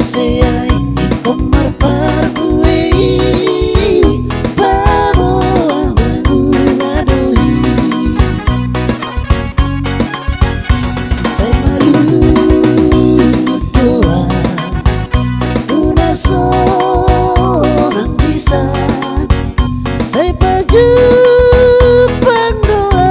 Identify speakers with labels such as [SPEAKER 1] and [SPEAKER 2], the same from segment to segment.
[SPEAKER 1] você aí como perfuei bago banguladoi saya malu doa una sonang bisa saya baju pandoa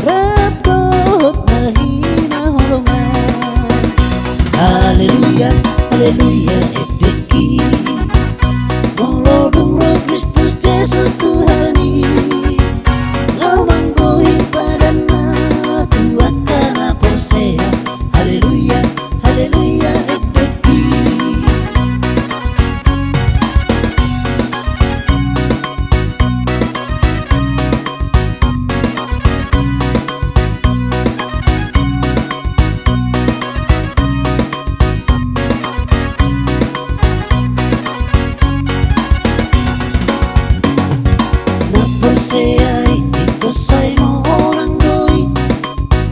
[SPEAKER 1] rapot nahina holongan haleluya haleluya edeki molodung roh Kristus Yesus Tuhani lawang gohi padana Tuhan kana posea haleluya haleluya edeki você aí você morang doi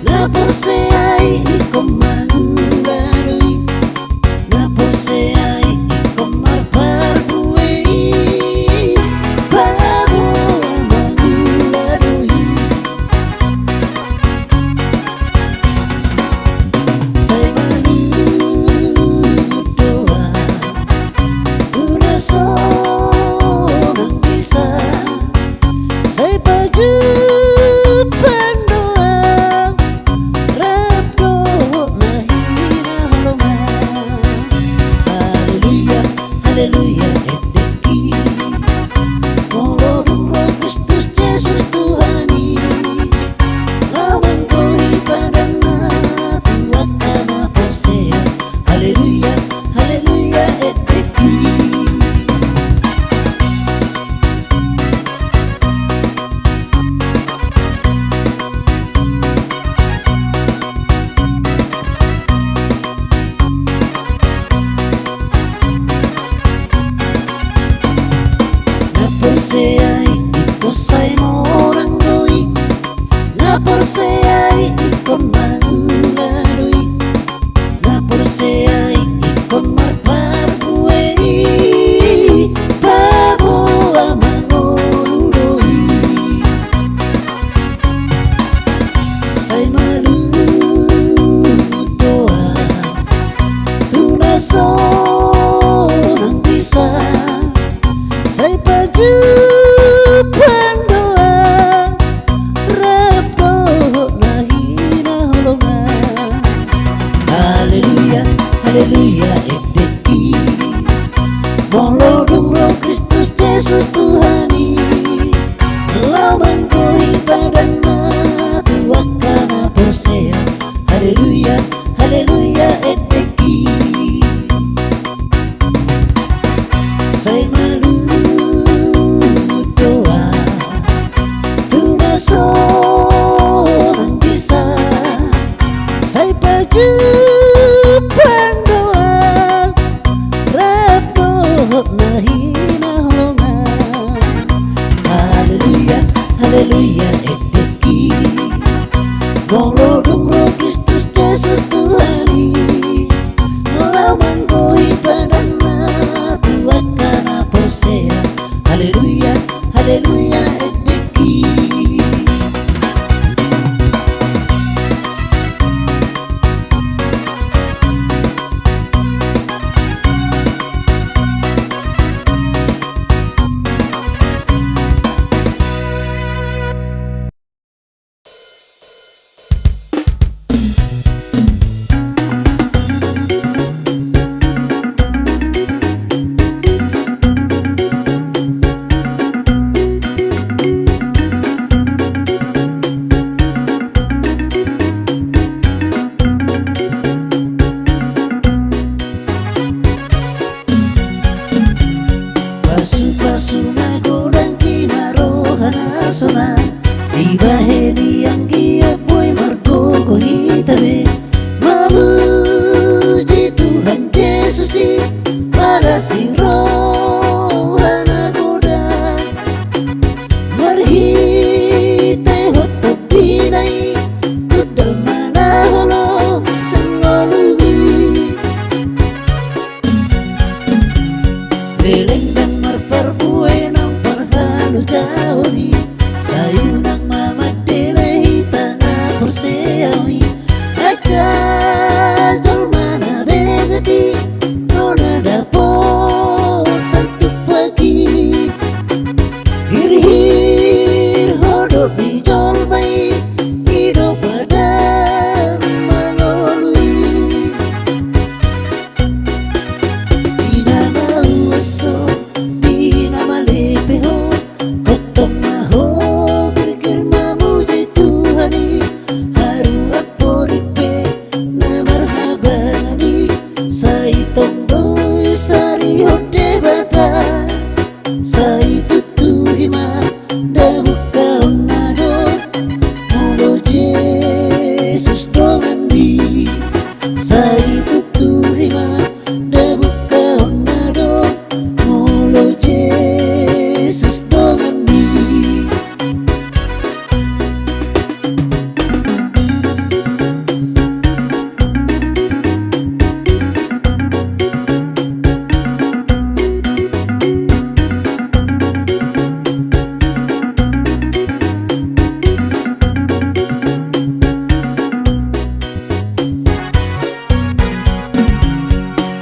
[SPEAKER 1] na você aí comandoi na você aí comar perfuei bago banguladoi saya malu doa una sonang bisa saya baju pandoa rapot nahina holongan haleluya haleluya edeki molodung roh Kristus Yesus Tuhani lawang gohi padana Tuhan kana posea haleluya haleluya edeki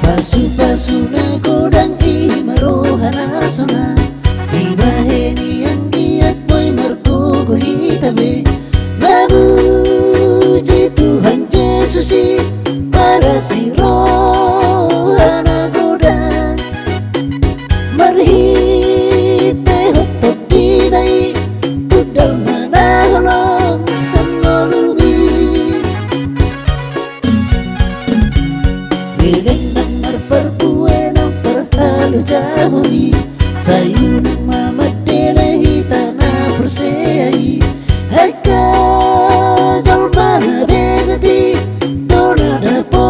[SPEAKER 1] Pasu-pasu na godang imarohana sona ibaheni yang giat moy markugo hitabe mabuji Tuhan Yesus para si rohana godang marhite hotok dinai budal manaholong sanolubi Wireng nang marperpue nang perhalu jahoni sayu nang mamadele hitana persei heka jalma begati dona dapo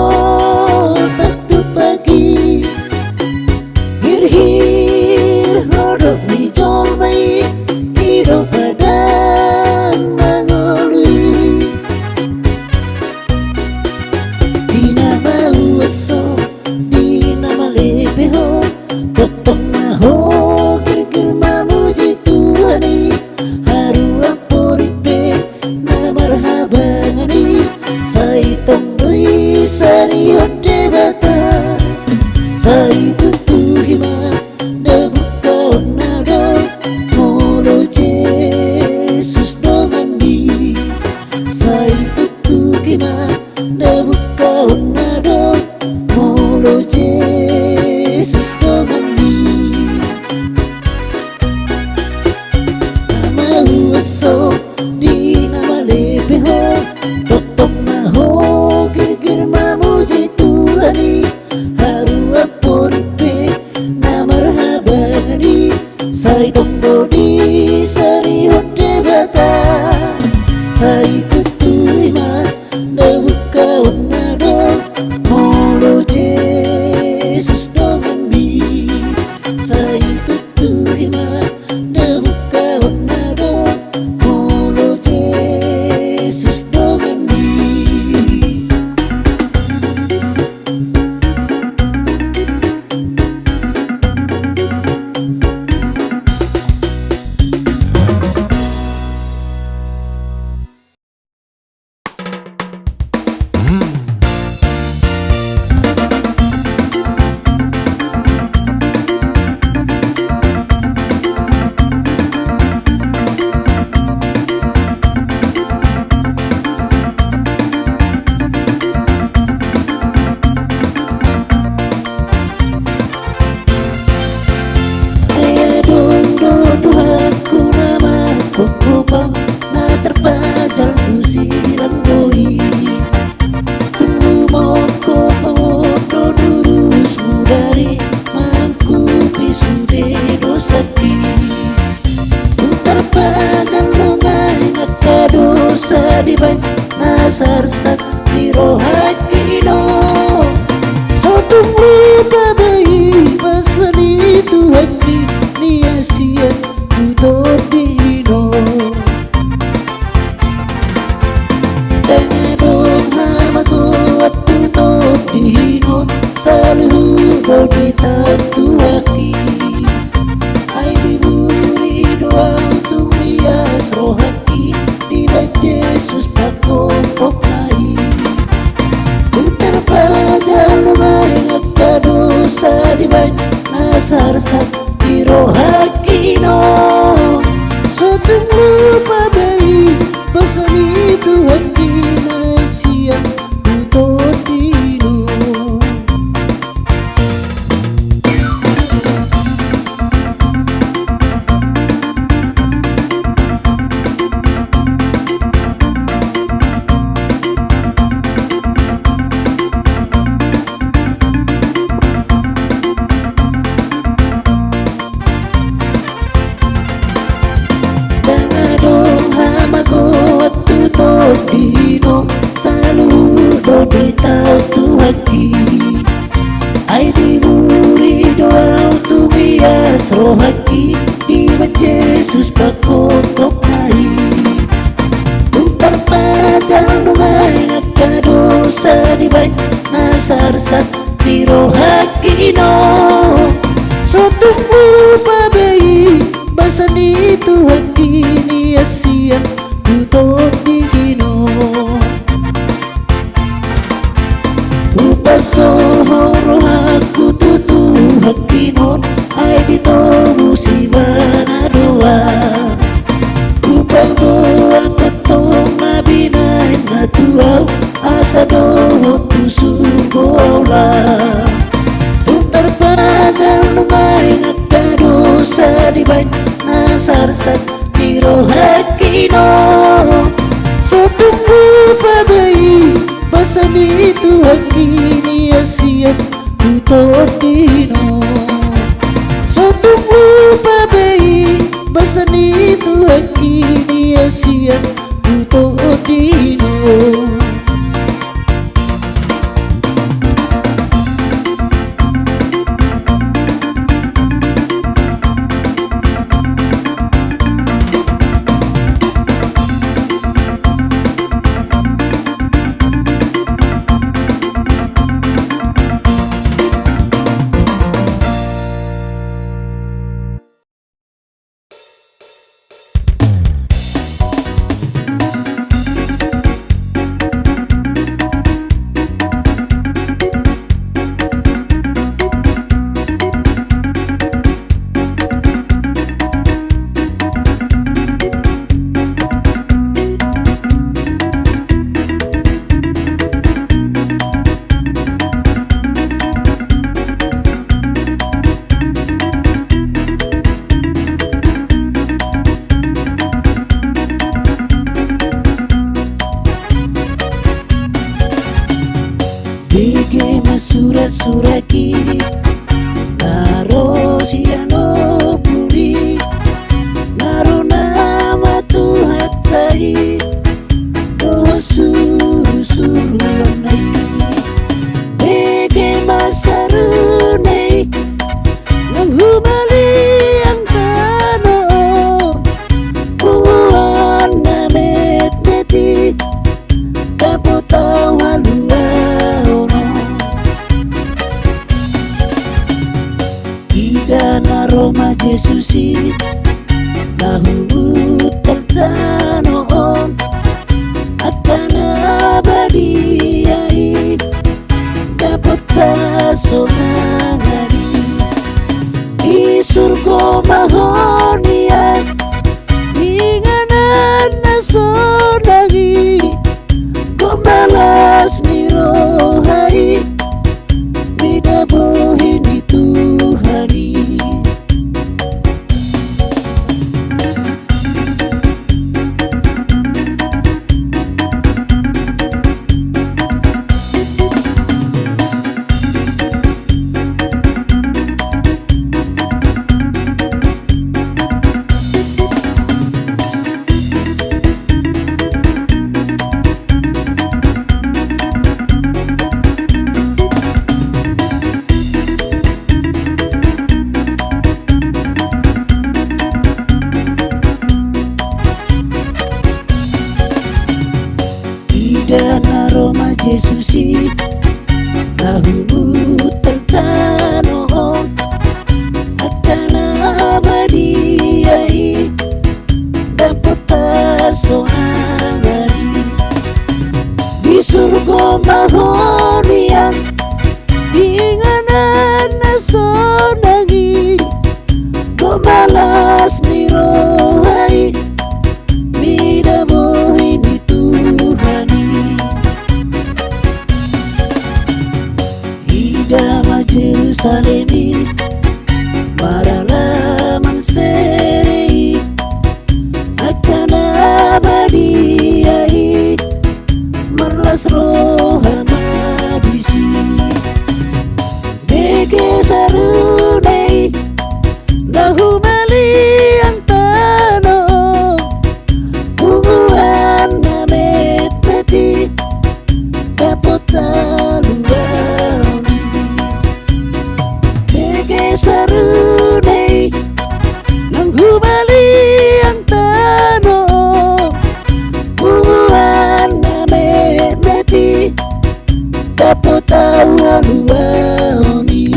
[SPEAKER 1] tatu pagi hir hodok ni jolmai hidup padang mangolui dina mau aso dina malepeho potong maho kir-kir mamuji Tuhani haru aporipe na marhabangani saitong doi sari hode bata sai tutuhima debuka onado molo Jesus dongandi sai tutuhima debuka onado molo Jesus dongandi mau aso di nama lepeho totong maho gir-gir mamuji Tuhani haru aporipe na marhabangani sai tombo di sari hode bata sai tutuhima debuka onado molo Jesus dongandi sai tutuhima debuka onado molo Jesus dongandi Kokopam na terpajal usiran doi tunggu moko modo durusmu dari mangku pisude dosaki terpajal lungai ngaka dosa di baik nasar sakti rohakino sotunggu babai pasani Tuhani niasian tutup dino Dengadong hamaku tutup dino saludo di tatu hati ai diburi doa untuk lias rohaki di bait Yesus pakokok lai terpajal lungai ngaka dosa di bait nasar sakti rohakino sotunggu babai pasani Tuhani nasian tutup dino dino saludo di tatu hati ai diburi doa untuk hias rohaki di bait Yesus pakokok lai terpajal lungai ngaka dosa di bait nasar sakti rohakino sotunggu babai basani Tuhani niasian tutup dino upaso rohani doho tu subola Tuntar pagal lumay ngakadosa di bain nasarsak tiro hakino So tunggu pabai pasani Tuhan ini asiat utotino So tunggu pabai pasani Tuhan ini asiat utotino Bege masura-suraki Naro siano puli Naro nama Tuhatai Doho suru-suru anai Bege masarunai Menghumali ang kano Buwan na met-meti Kapotau halua dan aroma Jesusi nahu tertanoon akan abadiai dapat tasonangani di surga mahonian inganan nasonagi kombalas nirohai midabuhin Tuhani dan aroma Jesusi nahu tertanoon akan abadiai dapat tasonangani di surga mahonian inganan nasonangi komalas nirohai midabuhin Dama Jerusalemi maralaman serei akan abadiai merlas roha madisi bege sarunei nahu maliang tano hubungan namet meti dapat sarunei nanghumali ang tano buwan na meti dapat tawaluani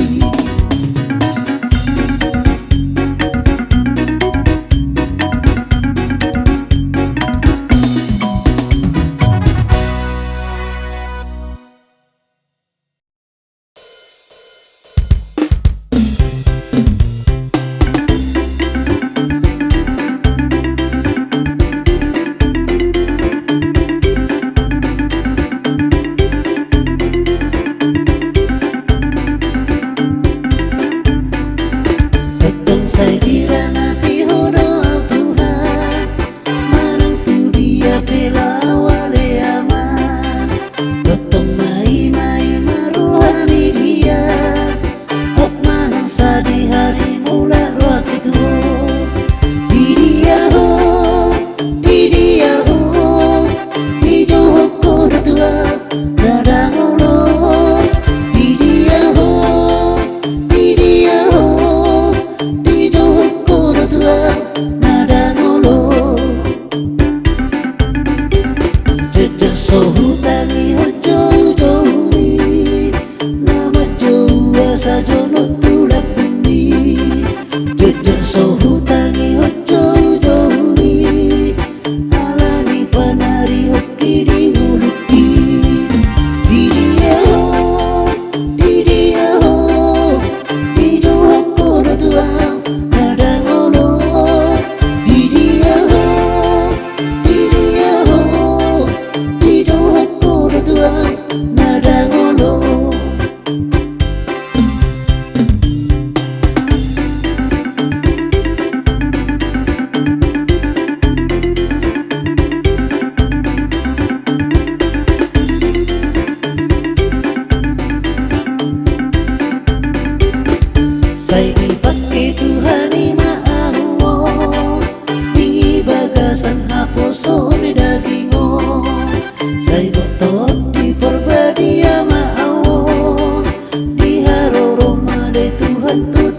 [SPEAKER 1] Saya kira nanti hono Tuhan menentu dia bela wale aman. Totong mai maruhani dia hok manang sadi hari mula roh itu. Di dia ho, di johok kono tua rada ngolo. Di dia ho, di johok kono tua nada ngolo. Jejak sohu tali hojo jowi nama jowa sajono tulak bumi. Jejak sohu tali hojo jowi alami panari hoki di nguluki. Di dia ho, di johok kono tua nada ngolo. Di dia ho, di johok kono tua nada ngolo. Saya dipakai Tuhan maawo di bagasan haposon dagingo. Saya gotot di perbadia maawo di haroroma de Tuhan tu